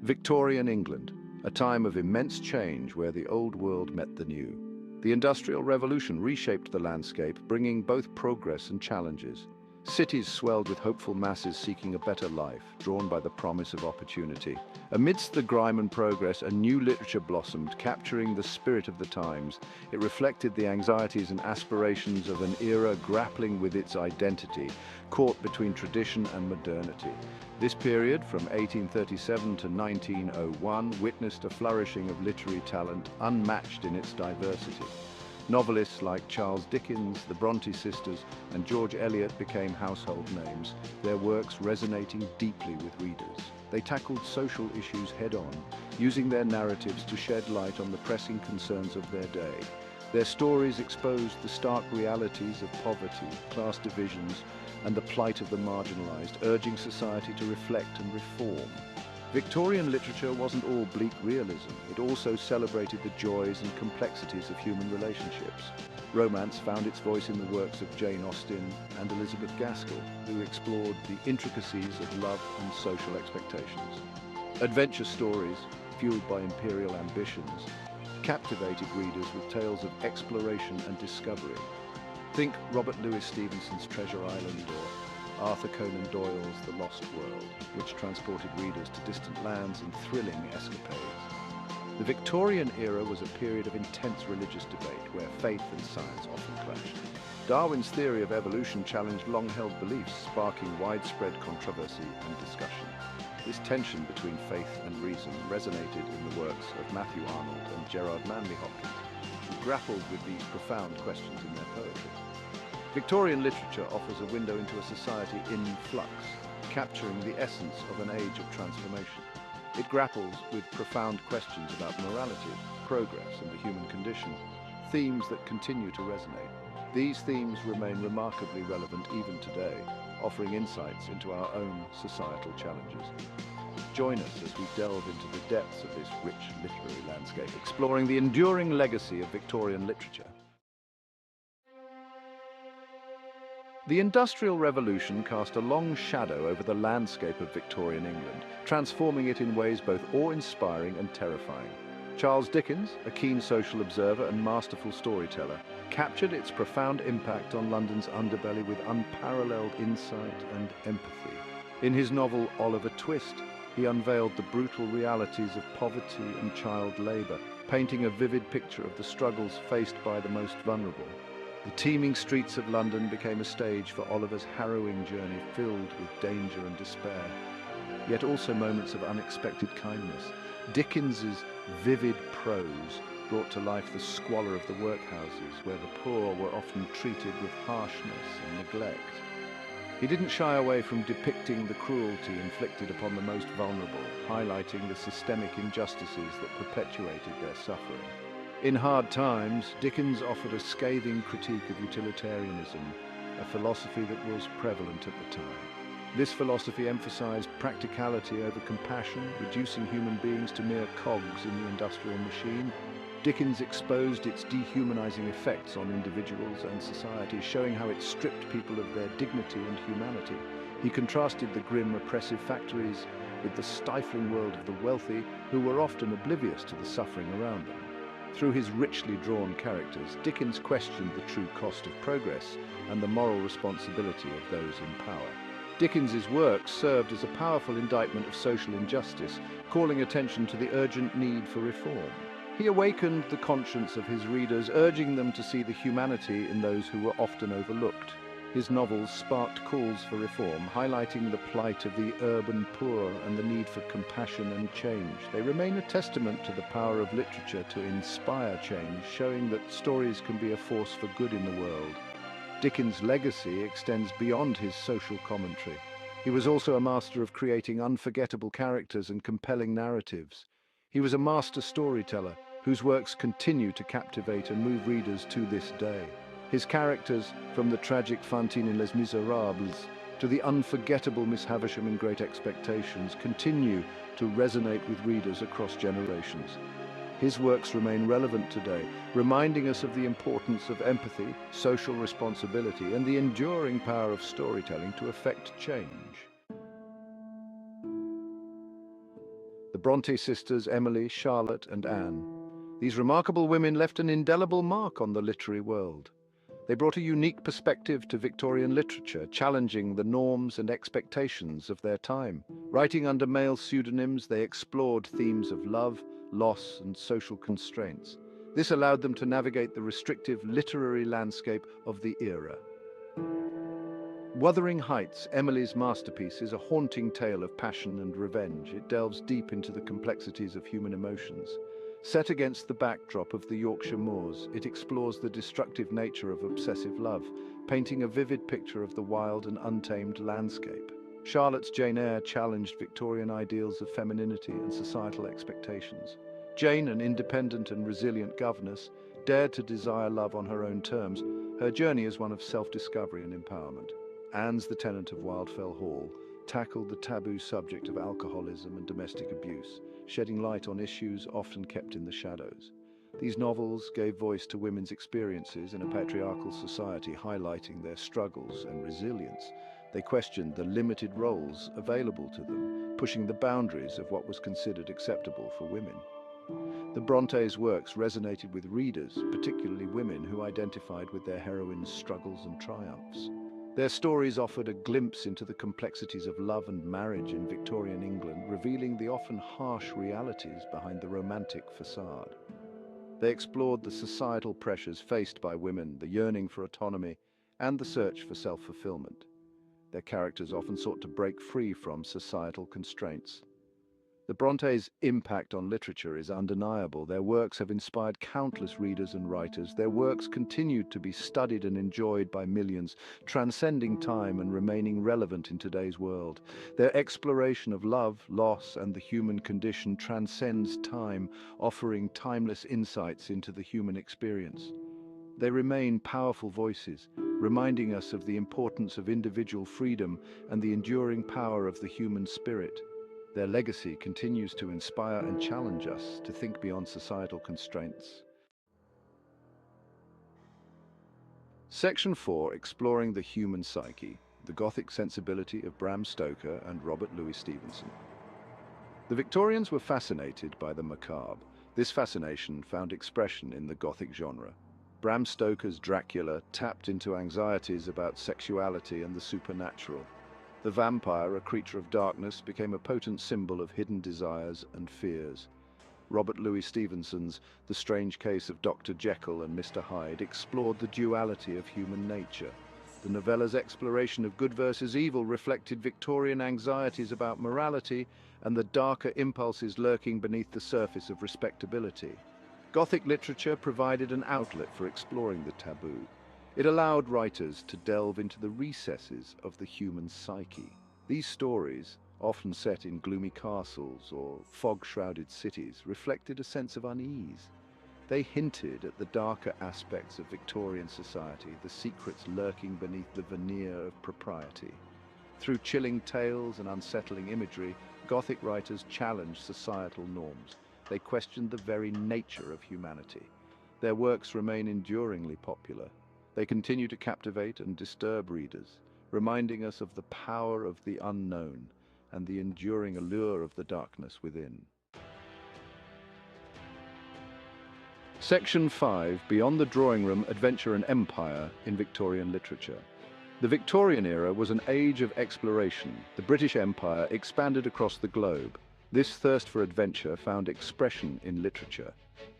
Victorian England, a time of immense change where the old world met the new. The Industrial Revolution reshaped the landscape, bringing both progress and challenges. Cities swelled with hopeful masses seeking a better life, drawn by the promise of opportunity. Amidst the grime and progress, a new literature blossomed, capturing the spirit of the times. It reflected the anxieties and aspirations of an era grappling with its identity, caught between tradition and modernity. This period, from 1837 to 1901, witnessed a flourishing of literary talent unmatched in its diversity. Novelists like Charles Dickens, the Bronte sisters, and George Eliot became household names, their works resonating deeply with readers. They tackled social issues head-on, using their narratives to shed light on the pressing concerns of their day. Their stories exposed the stark realities of poverty, class divisions, and the plight of the marginalized, urging society to reflect and reform. Victorian literature wasn't all bleak realism. It also celebrated the joys and complexities of human relationships. Romance found its voice in the works of Jane Austen and Elizabeth Gaskell, who explored the intricacies of love and social expectations. Adventure stories, fueled by imperial ambitions, captivated readers with tales of exploration and discovery. Think Robert Louis Stevenson's Treasure Island or Arthur Conan Doyle's The Lost World, which transported readers to distant lands in thrilling escapades. The Victorian era was a period of intense religious debate where faith and science often clashed. Darwin's theory of evolution challenged long-held beliefs, sparking widespread controversy and discussion. This tension between faith and reason resonated in the works of Matthew Arnold and Gerard Manley Hopkins, who grappled with these profound questions in their poetry. Victorian literature offers a window into a society in flux, capturing the essence of an age of transformation. It grapples with profound questions about morality, progress, and the human condition, themes that continue to resonate. These themes remain remarkably relevant even today, offering insights into our own societal challenges. Join us as we delve into the depths of this rich literary landscape, exploring the enduring legacy of Victorian literature. The Industrial Revolution cast a long shadow over the landscape of Victorian England, transforming it in ways both awe-inspiring and terrifying. Charles Dickens, a keen social observer and masterful storyteller, captured its profound impact on London's underbelly with unparalleled insight and empathy. In his novel Oliver Twist, he unveiled the brutal realities of poverty and child labour, painting a vivid picture of the struggles faced by the most vulnerable. The teeming streets of London became a stage for Oliver's harrowing journey, filled with danger and despair, yet also moments of unexpected kindness. Dickens's vivid prose brought to life the squalor of the workhouses, where the poor were often treated with harshness and neglect. He didn't shy away from depicting the cruelty inflicted upon the most vulnerable, highlighting the systemic injustices that perpetuated their suffering. In Hard Times, Dickens offered a scathing critique of utilitarianism, a philosophy that was prevalent at the time. This philosophy emphasized practicality over compassion, reducing human beings to mere cogs in the industrial machine. Dickens exposed its dehumanizing effects on individuals and society, showing how it stripped people of their dignity and humanity. He contrasted the grim, oppressive factories with the stifling world of the wealthy, who were often oblivious to the suffering around them. Through his richly drawn characters, Dickens questioned the true cost of progress and the moral responsibility of those in power. Dickens's work served as a powerful indictment of social injustice, calling attention to the urgent need for reform. He awakened the conscience of his readers, urging them to see the humanity in those who were often overlooked. His novels sparked calls for reform, highlighting the plight of the urban poor and the need for compassion and change. They remain a testament to the power of literature to inspire change, showing that stories can be a force for good in the world. Dickens' legacy extends beyond his social commentary. He was also a master of creating unforgettable characters and compelling narratives. He was a master storyteller whose works continue to captivate and move readers to this day. His characters, from the tragic Fantine in Les Miserables to the unforgettable Miss Havisham in Great Expectations, continue to resonate with readers across generations. His works remain relevant today, reminding us of the importance of empathy, social responsibility, and the enduring power of storytelling to effect change. The Bronte sisters Emily, Charlotte, and Anne. These remarkable women left an indelible mark on the literary world. They brought a unique perspective to Victorian literature, challenging the norms and expectations of their time. Writing under male pseudonyms, they explored themes of love, loss, and social constraints. This allowed them to navigate the restrictive literary landscape of the era. Wuthering Heights, Emily's masterpiece, is a haunting tale of passion and revenge. It delves deep into the complexities of human emotions. Set against the backdrop of the Yorkshire moors, it explores the destructive nature of obsessive love, painting a vivid picture of the wild and untamed landscape. Charlotte's Jane Eyre challenged Victorian ideals of femininity and societal expectations. Jane, an independent and resilient governess, dared to desire love on her own terms. Her journey is one of self-discovery and empowerment. Anne's The Tenant of Wildfell Hall tackled the taboo subject of alcoholism and domestic abuse, shedding light on issues often kept in the shadows. These novels gave voice to women's experiences in a patriarchal society, highlighting their struggles and resilience. They questioned the limited roles available to them, pushing the boundaries of what was considered acceptable for women. The Bronte's works resonated with readers, particularly women who identified with their heroines' struggles and triumphs. Their stories offered a glimpse into the complexities of love and marriage in Victorian England, revealing the often harsh realities behind the romantic facade. They explored the societal pressures faced by women, the yearning for autonomy, and the search for self-fulfillment. Their characters often sought to break free from societal constraints. The Bronte's impact on literature is undeniable. Their works have inspired countless readers and writers. Their works continue to be studied and enjoyed by millions, transcending time and remaining relevant in today's world. Their exploration of love, loss, and the human condition transcends time, offering timeless insights into the human experience. They remain powerful voices, reminding us of the importance of individual freedom and the enduring power of the human spirit. Their legacy continues to inspire and challenge us to think beyond societal constraints. Section 4, Exploring the Human Psyche, the Gothic Sensibility of Bram Stoker and Robert Louis Stevenson. The Victorians were fascinated by the macabre. This fascination found expression in the Gothic genre. Bram Stoker's Dracula tapped into anxieties about sexuality and the supernatural. The vampire, a creature of darkness, became a potent symbol of hidden desires and fears. Robert Louis Stevenson's The Strange Case of Dr. Jekyll and Mr. Hyde explored the duality of human nature. The novella's exploration of good versus evil reflected Victorian anxieties about morality and the darker impulses lurking beneath the surface of respectability. Gothic literature provided an outlet for exploring the taboo. It allowed writers to delve into the recesses of the human psyche. These stories, often set in gloomy castles or fog-shrouded cities, reflected a sense of unease. They hinted at the darker aspects of Victorian society, the secrets lurking beneath the veneer of propriety. Through chilling tales and unsettling imagery, Gothic writers challenged societal norms. They questioned the very nature of humanity. Their works remain enduringly popular. They continue to captivate and disturb readers, reminding us of the power of the unknown and the enduring allure of the darkness within. Section 5, Beyond the Drawing Room, Adventure and Empire in Victorian Literature. The Victorian era was an age of exploration. The British Empire expanded across the globe. This thirst for adventure found expression in literature.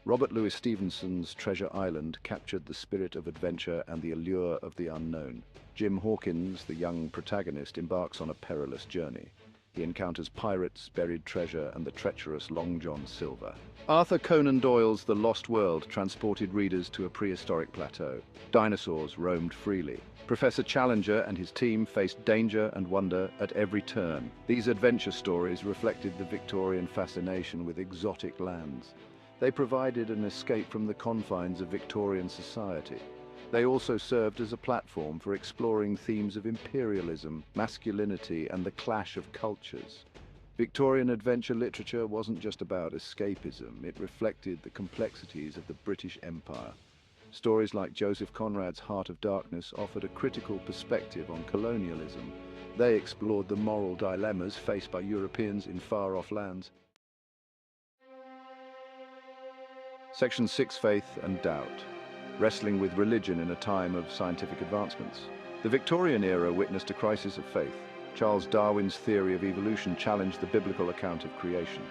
Robert Louis Stevenson's Treasure Island captured the spirit of adventure and the allure of the unknown. Jim Hawkins, the young protagonist, embarks on a perilous journey. He encounters pirates, buried treasure, and the treacherous Long John Silver. Arthur Conan Doyle's The Lost World transported readers to a prehistoric plateau. Dinosaurs roamed freely. Professor Challenger and his team faced danger and wonder at every turn. These adventure stories reflected the Victorian fascination with exotic lands. They provided an escape from the confines of Victorian society. They also served as a platform for exploring themes of imperialism, masculinity, and the clash of cultures. Victorian adventure literature wasn't just about escapism, it reflected the complexities of the British Empire. Stories like Joseph Conrad's Heart of Darkness offered a critical perspective on colonialism. They explored the moral dilemmas faced by Europeans in far-off lands. Section 6, Faith and Doubt. Wrestling with religion in a time of scientific advancements. The Victorian era witnessed a crisis of faith. Charles Darwin's theory of evolution challenged the biblical account of creation.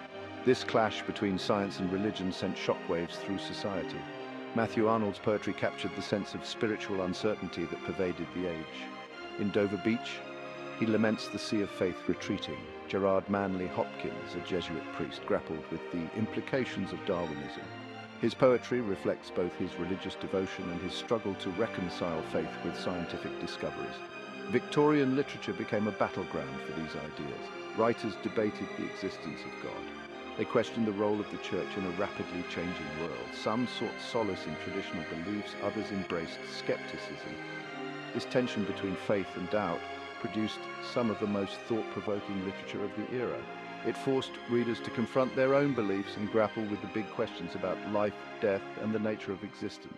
This clash between science and religion sent shockwaves through society. Matthew Arnold's poetry captured the sense of spiritual uncertainty that pervaded the age. In Dover Beach, he laments the sea of faith retreating. Gerard Manley Hopkins, a Jesuit priest, grappled with the implications of Darwinism. His poetry reflects both his religious devotion and his struggle to reconcile faith with scientific discoveries. Victorian literature became a battleground for these ideas. Writers debated the existence of God. They questioned the role of the church in a rapidly changing world. Some sought solace in traditional beliefs, others embraced skepticism. This tension between faith and doubt produced some of the most thought-provoking literature of the era. It forced readers to confront their own beliefs and grapple with the big questions about life, death, and the nature of existence.